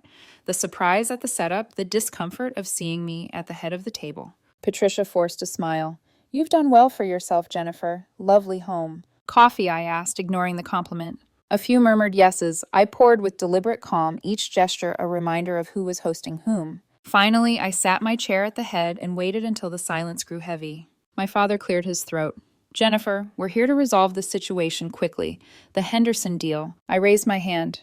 The surprise at the setup, the discomfort of seeing me at the head of the table. Patricia forced a smile. You've done well for yourself, Jennifer. Lovely home. Coffee, I asked, ignoring the compliment. A few murmured yeses. I poured with deliberate calm, each gesture a reminder of who was hosting whom. Finally, I sat my chair at the head and waited until the silence grew heavy. My father cleared his throat. Jennifer, we're here to resolve this situation quickly. The Henderson deal. I raised my hand,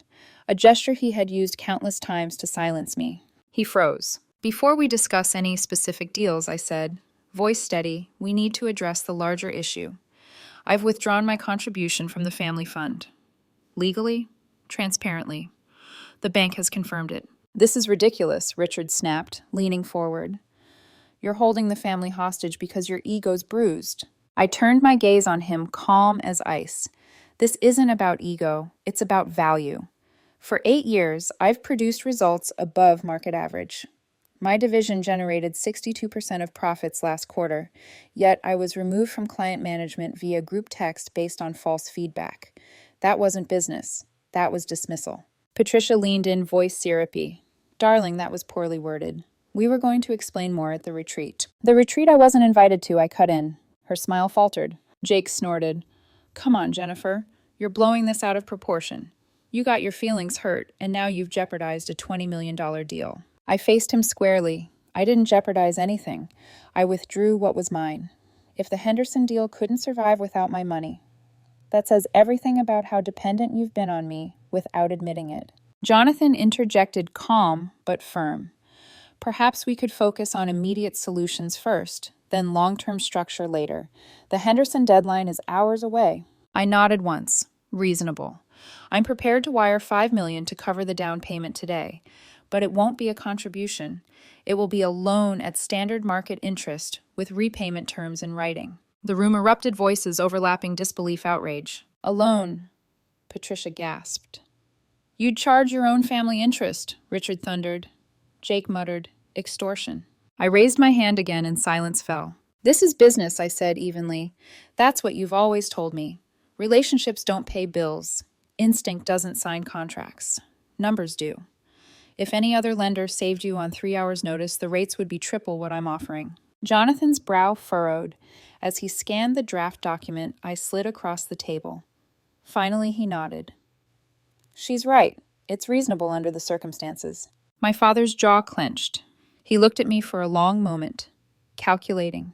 a gesture he had used countless times to silence me. He froze. Before we discuss any specific deals, I said, voice steady, we need to address the larger issue. I've withdrawn my contribution from the family fund. Legally, transparently. The bank has confirmed it. This is ridiculous, Richard snapped, leaning forward. You're holding the family hostage because your ego's bruised. I turned my gaze on him, calm as ice. This isn't about ego, it's about value. For 8 years, I've produced results above market average. My division generated 62% of profits last quarter, yet I was removed from client management via group text based on false feedback. That wasn't business. That was dismissal. Patricia leaned in, voice syrupy. Darling, that was poorly worded. We were going to explain more at the retreat. The retreat I wasn't invited to, I cut in. Her smile faltered. Jake snorted. Come on, Jennifer. You're blowing this out of proportion. You got your feelings hurt, and now you've jeopardized a $20 million deal. I faced him squarely. I didn't jeopardize anything. I withdrew what was mine. If the Henderson deal couldn't survive without my money. That says everything about how dependent you've been on me without admitting it. Jonathan interjected, calm but firm. Perhaps we could focus on immediate solutions first, then long-term structure later. The Henderson deadline is hours away. I nodded once. Reasonable. I'm prepared to wire $5 million to cover the down payment today, but it won't be a contribution. It will be a loan at standard market interest with repayment terms in writing. The room erupted, voices overlapping disbelief, outrage. A loan, Patricia gasped. You'd charge your own family interest, Richard thundered. Jake muttered, extortion. I raised my hand again and silence fell. This is business, I said evenly. That's what you've always told me. Relationships don't pay bills. Instinct doesn't sign contracts. Numbers do. If any other lender saved you on 3 hours' notice, the rates would be triple what I'm offering. Jonathan's brow furrowed. As he scanned the draft document, I slid across the table. Finally, he nodded. She's right. It's reasonable under the circumstances. My father's jaw clenched. He looked at me for a long moment, calculating.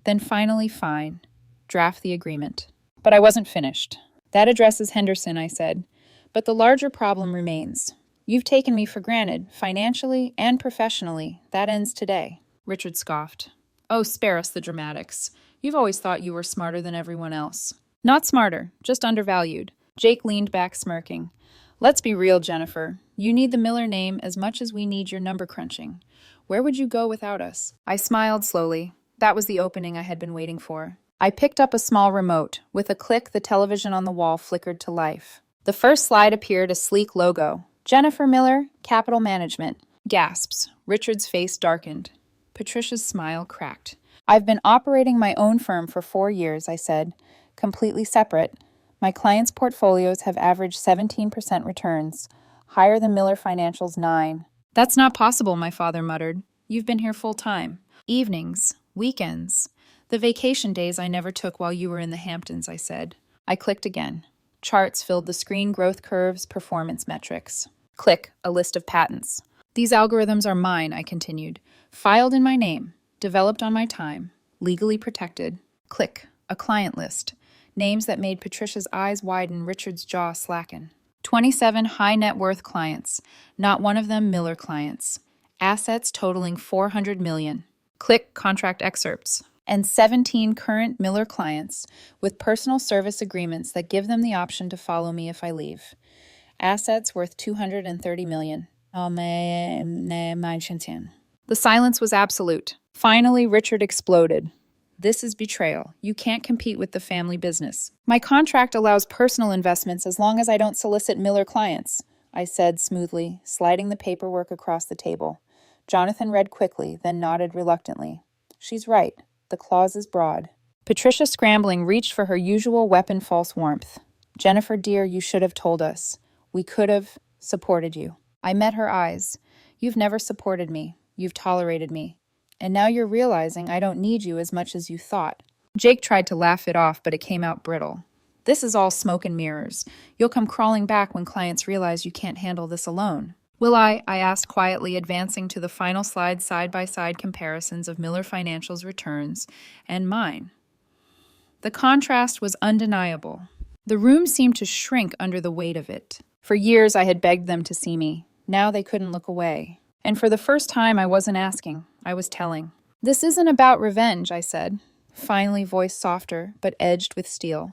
Then finally, fine. Draft the agreement. But I wasn't finished. That addresses Henderson, I said. But the larger problem remains. You've taken me for granted, financially and professionally. That ends today. Richard scoffed. Oh, spare us the dramatics. You've always thought you were smarter than everyone else. Not smarter, just undervalued. Jake leaned back, smirking. Let's be real, Jennifer. You need the Miller name as much as we need your number crunching. Where would you go without us? I smiled slowly. That was the opening I had been waiting for. I picked up a small remote. With a click, the television on the wall flickered to life. The first slide appeared a sleek logo. Jennifer Miller, Capital Management. Gasps. Richard's face darkened. Patricia's smile cracked. I've been operating my own firm for 4 years, I said. Completely separate. My clients' portfolios have averaged 17% returns, higher than Miller Financial's 9%. That's not possible, my father muttered. You've been here full time. Evenings, weekends, the vacation days I never took while you were in the Hamptons, I said. I clicked again. Charts filled the screen, growth curves, performance metrics. Click, a list of patents. These algorithms are mine, I continued. Filed in my name, developed on my time, legally protected. Click, a client list. Names that made Patricia's eyes widen, Richard's jaw slacken. 27 high net worth clients, not one of them Miller clients. Assets totaling $400 million. Click contract excerpts. And 17 current Miller clients with personal service agreements that give them the option to follow me if I leave. Assets worth $230 million. The silence was absolute. Finally, Richard exploded. This is betrayal. You can't compete with the family business. My contract allows personal investments as long as I don't solicit Miller clients, I said smoothly, sliding the paperwork across the table. Jonathan read quickly, then nodded reluctantly. She's right. The clause is broad. Patricia, scrambling, reached for her usual weapon, false warmth. Jennifer, dear, you should have told us. We could have supported you. I met her eyes. You've never supported me. You've tolerated me. And now you're realizing I don't need you as much as you thought." Jake tried to laugh it off, but it came out brittle. "This is all smoke and mirrors. You'll come crawling back when clients realize you can't handle this alone." "Will I asked quietly, advancing to the final slide side-by-side comparisons of Miller Financial's returns and mine. The contrast was undeniable. The room seemed to shrink under the weight of it. For years I had begged them to see me. Now they couldn't look away. And for the first time I wasn't asking, I was telling. "This isn't about revenge," I said, finally voice softer but edged with steel.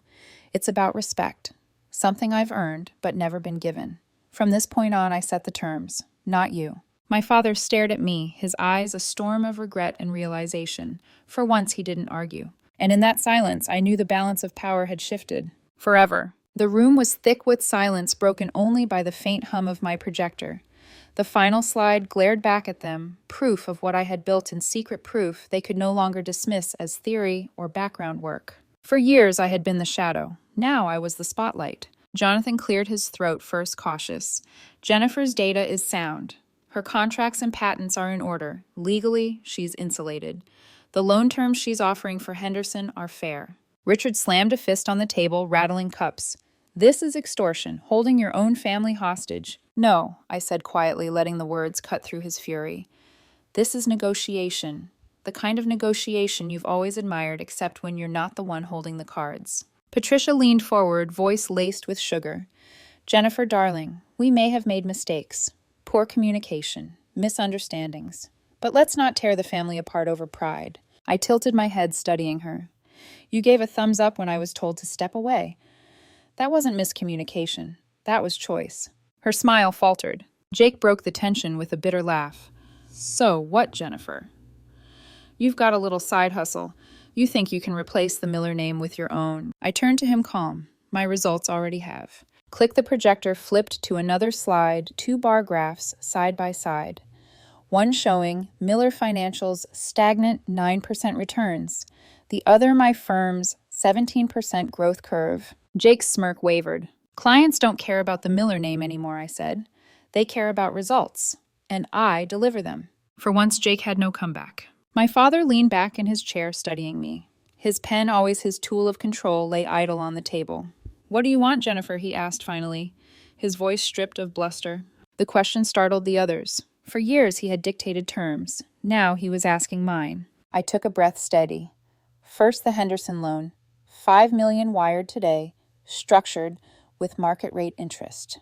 "It's about respect, something I've earned but never been given. From this point on, I set the terms, not you." My father stared at me, his eyes a storm of regret and realization. For once, he didn't argue. And in that silence, I knew the balance of power had shifted. Forever. The room was thick with silence, broken only by the faint hum of my projector. The final slide glared back at them, proof of what I had built in secret, proof they could no longer dismiss as theory or background work. For years, I had been the shadow. Now I was the spotlight. Jonathan cleared his throat, first cautious. "Jennifer's data is sound. Her contracts and patents are in order. Legally, she's insulated. The loan terms she's offering for Henderson are fair." Richard slammed a fist on the table, rattling cups. "This is extortion, holding your own family hostage." "No," I said quietly, letting the words cut through his fury. "This is negotiation. The kind of negotiation you've always admired, except when you're not the one holding the cards." Patricia leaned forward, voice laced with sugar. "Jennifer, darling, we may have made mistakes. Poor communication, misunderstandings. But let's not tear the family apart over pride." I tilted my head, studying her. "You gave a thumbs up when I was told to step away. That wasn't miscommunication. That was choice." Her smile faltered. Jake broke the tension with a bitter laugh. "So what, Jennifer? You've got a little side hustle. You think you can replace the Miller name with your own." I turned to him calm. "My results already have." Click the projector flipped to another slide, 2 bar graphs side by side. One showing Miller Financial's stagnant 9% returns, the other my firm's 17% growth curve. Jake's smirk wavered. "Clients don't care about the Miller name anymore," I said. "They care about results, and I deliver them." For once, Jake had no comeback. My father leaned back in his chair, studying me. His pen, always his tool of control, lay idle on the table. "What do you want, Jennifer?" he asked finally, his voice stripped of bluster. The question startled the others. For years he had dictated terms. Now he was asking mine. I took a breath, steady. "First, the Henderson loan. $5 million wired today, structured with market rate interest.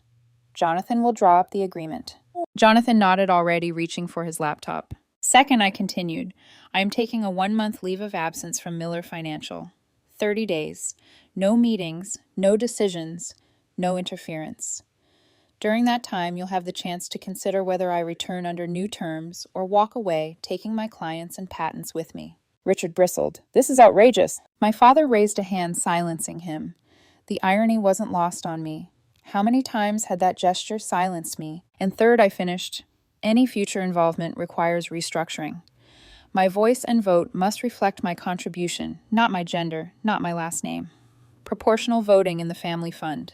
Jonathan will draw up the agreement." Jonathan nodded, already reaching for his laptop. "Second," I continued, "I am taking a 1-month leave of absence from Miller Financial. 30 days. No meetings, no decisions, no interference. During that time, you'll have the chance to consider whether I return under new terms or walk away, taking my clients and patents with me." Richard bristled. "This is outrageous." My father raised a hand, silencing him. The irony wasn't lost on me. How many times had that gesture silenced me? And third, I finished, "Any future involvement requires restructuring. My voice and vote must reflect my contribution, not my gender, not my last name. Proportional voting in the family fund.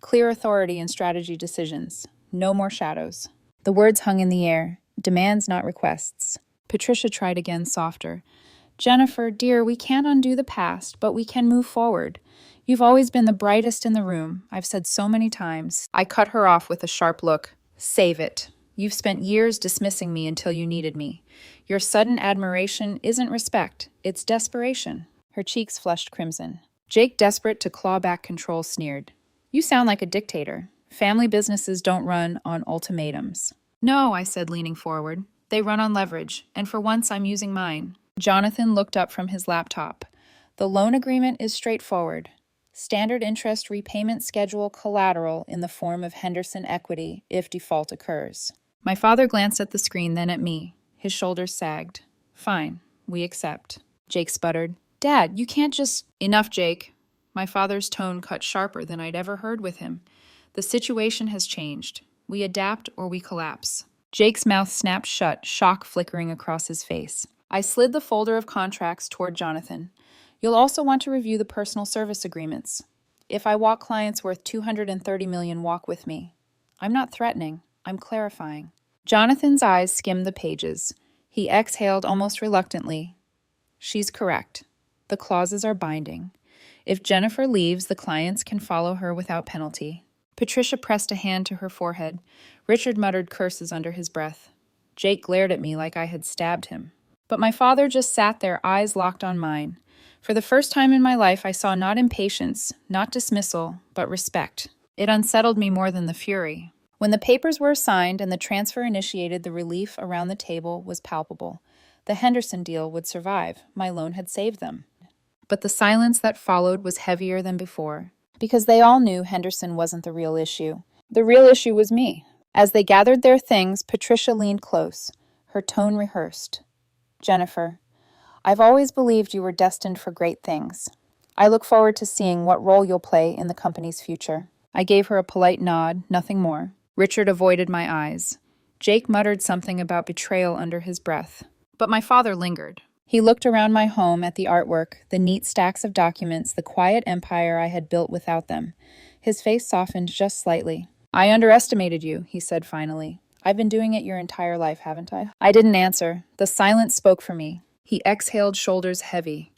Clear authority in strategy decisions. No more shadows." The words hung in the air. Demands, not requests. Patricia tried again, softer. "Jennifer, dear, we can't undo the past, but we can move forward. You've always been the brightest in the room, I've said so many times." I cut her off with a sharp look. "Save it. You've spent years dismissing me until you needed me. Your sudden admiration isn't respect, it's desperation." Her cheeks flushed crimson. Jake, desperate to claw back control, sneered. "You sound like a dictator. Family businesses don't run on ultimatums." "No," I said, leaning forward. "They run on leverage, and for once I'm using mine." Jonathan looked up from his laptop. "The loan agreement is straightforward. Standard interest repayment schedule collateral in the form of Henderson equity if default occurs." My father glanced at the screen, then at me. His shoulders sagged. "Fine, we accept." Jake sputtered. "Dad, you can't just—" "Enough, Jake." My father's tone cut sharper than I'd ever heard with him. "The situation has changed. We adapt or we collapse." Jake's mouth snapped shut, shock flickering across his face. I slid the folder of contracts toward Jonathan. "You'll also want to review the personal service agreements. If I walk clients worth $230 million, walk with me. I'm not threatening. I'm clarifying." Jonathan's eyes skimmed the pages. He exhaled almost reluctantly. She's correct. The clauses are binding. If Jennifer leaves, the clients can follow her without penalty. Patricia pressed a hand to her forehead. Richard muttered curses under his breath. Jake glared at me like I had stabbed him. But my father just sat there, eyes locked on mine. For the first time in my life, I saw not impatience, not dismissal, but respect. It unsettled me more than the fury. When the papers were signed and the transfer initiated, the relief around the table was palpable. The Henderson deal would survive. My loan had saved them. But the silence that followed was heavier than before, because they all knew Henderson wasn't the real issue. The real issue was me. As they gathered their things, Patricia leaned close, her tone rehearsed. Jennifer, I've always believed you were destined for great things. I look forward to seeing what role you'll play in the company's future. I gave her a polite nod, nothing more. Richard avoided my eyes. Jake muttered something about betrayal under his breath. But my father lingered. He looked around my home at the artwork, the neat stacks of documents, the quiet empire I had built without them. His face softened just slightly. I underestimated you, he said finally. I've been doing it your entire life, haven't I? I didn't answer. The silence spoke for me. He exhaled, shoulders heavy.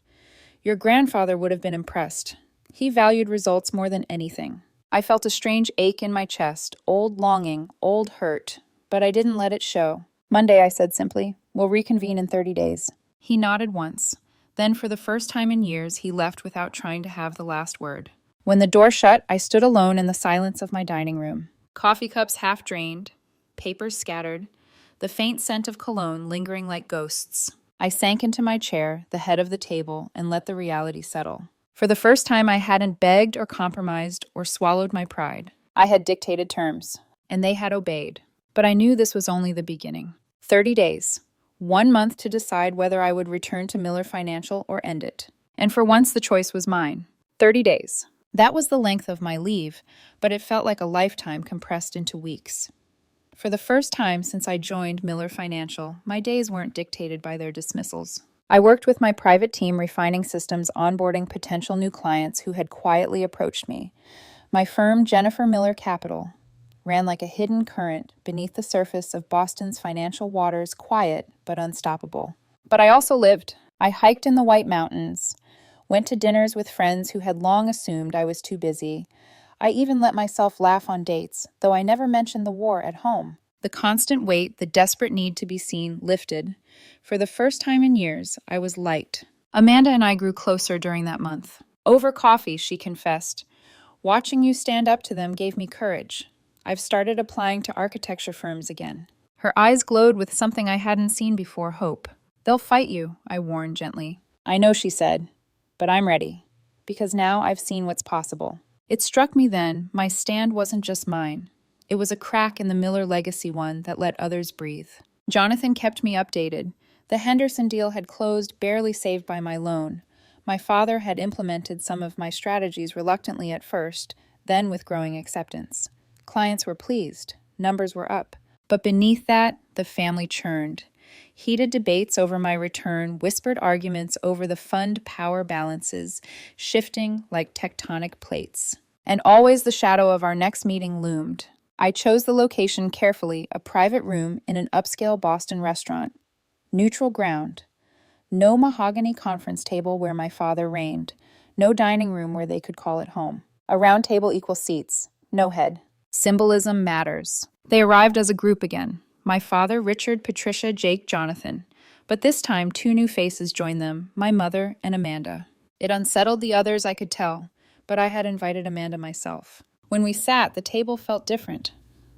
Your grandfather would have been impressed. He valued results more than anything. I felt a strange ache in my chest, old longing, old hurt, but I didn't let it show. Monday, I said simply. We'll reconvene in 30 days. He nodded once. Then, for the first time in years, he left without trying to have the last word. When the door shut, I stood alone in the silence of my dining room. Coffee cups half drained, papers scattered, the faint scent of cologne lingering like ghosts. I sank into my chair, the head of the table, and let the reality settle. For the first time, I hadn't begged or compromised or swallowed my pride. I had dictated terms, and they had obeyed. But I knew this was only the beginning. 30 days. 1 month to decide whether I would return to Miller Financial or end it. And for once, the choice was mine. 30 days. That was the length of my leave, but it felt like a lifetime compressed into weeks. For the first time since I joined Miller Financial, my days weren't dictated by their dismissals. I worked with my private team refining systems, onboarding potential new clients who had quietly approached me. My firm, Jennifer Miller Capital, ran like a hidden current beneath the surface of Boston's financial waters, quiet but unstoppable. But I also lived. I hiked in the White Mountains, went to dinners with friends who had long assumed I was too busy. I even let myself laugh on dates, though I never mentioned the war at home. The constant weight, the desperate need to be seen, lifted. For the first time in years, I was liked. Amanda and I grew closer during that month. Over coffee, she confessed. Watching you stand up to them gave me courage. I've started applying to architecture firms again. Her eyes glowed with something I hadn't seen before, hope. They'll fight you, I warned gently. I know, she said, but I'm ready, because now I've seen what's possible. It struck me then, my stand wasn't just mine. It was a crack in the Miller legacy one that let others breathe. Jonathan kept me updated. The Henderson deal had closed, barely saved by my loan. My father had implemented some of my strategies reluctantly at first, then with growing acceptance. Clients were pleased. Numbers were up. But beneath that, the family churned. Heated debates over my return, whispered arguments over the fund power balances, shifting like tectonic plates. And always the shadow of our next meeting loomed. I chose the location carefully, a private room in an upscale Boston restaurant. Neutral ground. No mahogany conference table where my father reigned. No dining room where they could call it home. A round table equals seats. No head. Symbolism matters. They arrived as a group again. My father, Richard, Patricia, Jake, Jonathan. But this time, 2 new faces joined them, my mother and Amanda. It unsettled the others, I could tell, but I had invited Amanda myself. When we sat, the table felt different.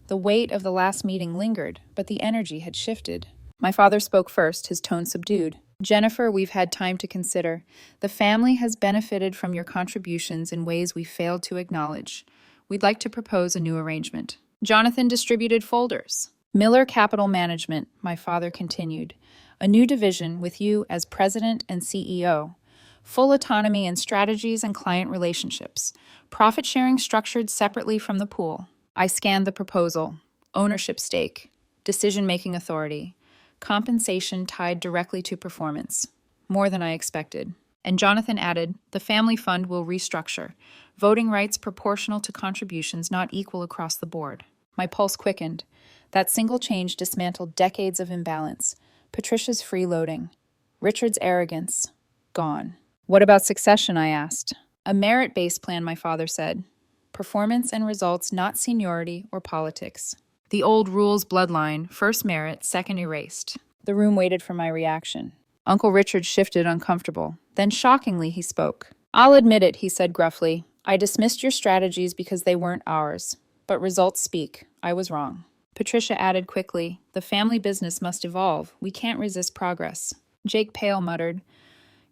The weight of the last meeting lingered, but the energy had shifted. My father spoke first, his tone subdued. Jennifer, we've had time to consider. The family has benefited from your contributions in ways we failed to acknowledge. We'd like to propose a new arrangement. Jonathan distributed folders. Miller Capital Management, my father continued. A new division with you as president and CEO. Full autonomy in strategies and client relationships. Profit sharing structured separately from the pool. I scanned the proposal. Ownership stake. Decision-making authority. Compensation tied directly to performance. More than I expected. And Jonathan added, the family fund will restructure. Voting rights proportional to contributions, not equal across the board. My pulse quickened. That single change dismantled decades of imbalance. Patricia's freeloading. Richard's arrogance. Gone. What about succession, I asked. A merit-based plan, my father said. Performance and results, not seniority or politics. The old rules bloodline, first merit, second erased. The room waited for my reaction. Uncle Richard shifted, uncomfortable. Then shockingly, he spoke. I'll admit it, he said gruffly. I dismissed your strategies because they weren't ours. But results speak. I was wrong. Patricia added quickly, the family business must evolve. We can't resist progress. Jake Pale muttered,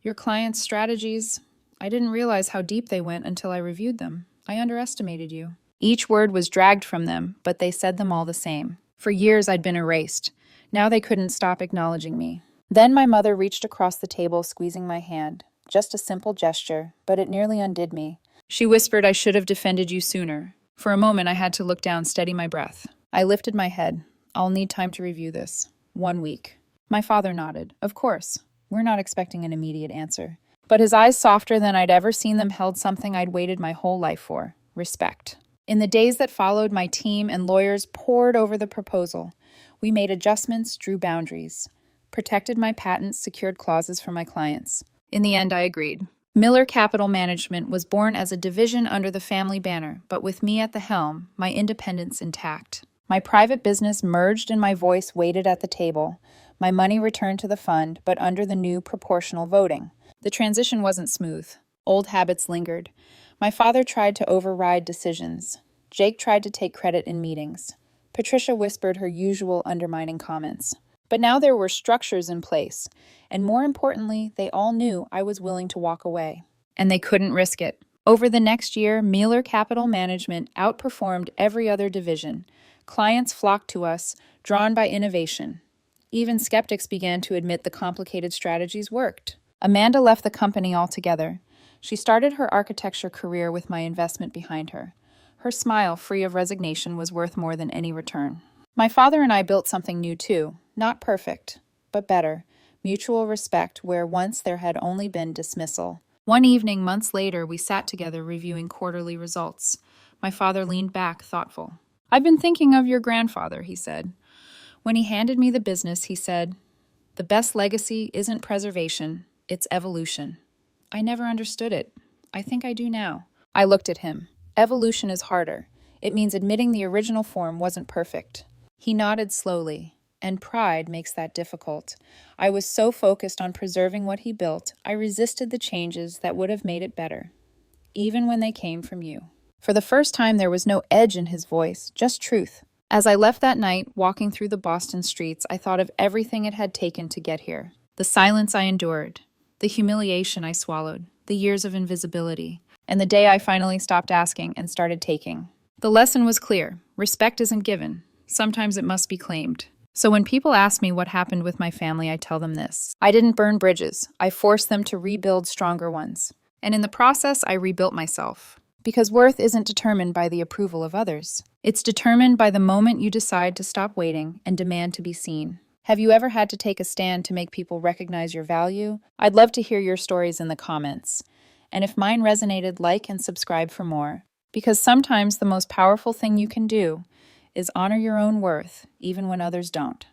your client's strategies? I didn't realize how deep they went until I reviewed them. I underestimated you. Each word was dragged from them, but they said them all the same. For years I'd been erased. Now they couldn't stop acknowledging me. Then my mother reached across the table, squeezing my hand. Just a simple gesture, but it nearly undid me. She whispered I should have defended you sooner. For a moment I had to look down, steady my breath. I lifted my head. I'll need time to review this. 1 week. My father nodded. Of course. We're not expecting an immediate answer. But his eyes, softer than I'd ever seen them, held something I'd waited my whole life for. Respect. In the days that followed, my team and lawyers pored over the proposal. We made adjustments, drew boundaries. Protected my patents, secured clauses for my clients. In the end, I agreed. Miller Capital Management was born as a division under the family banner, but with me at the helm, my independence intact. My private business merged and my voice waited at the table. My money returned to the fund, but under the new proportional voting. The transition wasn't smooth. Old habits lingered. My father tried to override decisions. Jake tried to take credit in meetings. Patricia whispered her usual undermining comments. But now there were structures in place, and more importantly, they all knew I was willing to walk away. And they couldn't risk it. Over the next year, Miller Capital Management outperformed every other division. Clients flocked to us, drawn by innovation. Even skeptics began to admit the complicated strategies worked. Amanda left the company altogether. She started her architecture career with my investment behind her. Her smile, free of resignation, was worth more than any return. My father and I built something new too. Not perfect, but better. Mutual respect where once there had only been dismissal. One evening, months later, we sat together reviewing quarterly results. My father leaned back, thoughtful. I've been thinking of your grandfather, he said. When he handed me the business, he said, the best legacy isn't preservation, it's evolution. I never understood it. I think I do now. I looked at him. Evolution is harder. It means admitting the original form wasn't perfect. He nodded slowly, and pride makes that difficult. I was so focused on preserving what he built, I resisted the changes that would have made it better, even when they came from you. For the first time, there was no edge in his voice, just truth. As I left that night, walking through the Boston streets, I thought of everything it had taken to get here. The silence I endured, the humiliation I swallowed, the years of invisibility, and the day I finally stopped asking and started taking. The lesson was clear. Respect isn't given. Sometimes it must be claimed. So when people ask me what happened with my family, I tell them this. I didn't burn bridges. I forced them to rebuild stronger ones. And in the process, I rebuilt myself. Because worth isn't determined by the approval of others. It's determined by the moment you decide to stop waiting and demand to be seen. Have you ever had to take a stand to make people recognize your value? I'd love to hear your stories in the comments. And if mine resonated, like and subscribe for more. Because sometimes the most powerful thing you can do is honor your own worth, even when others don't.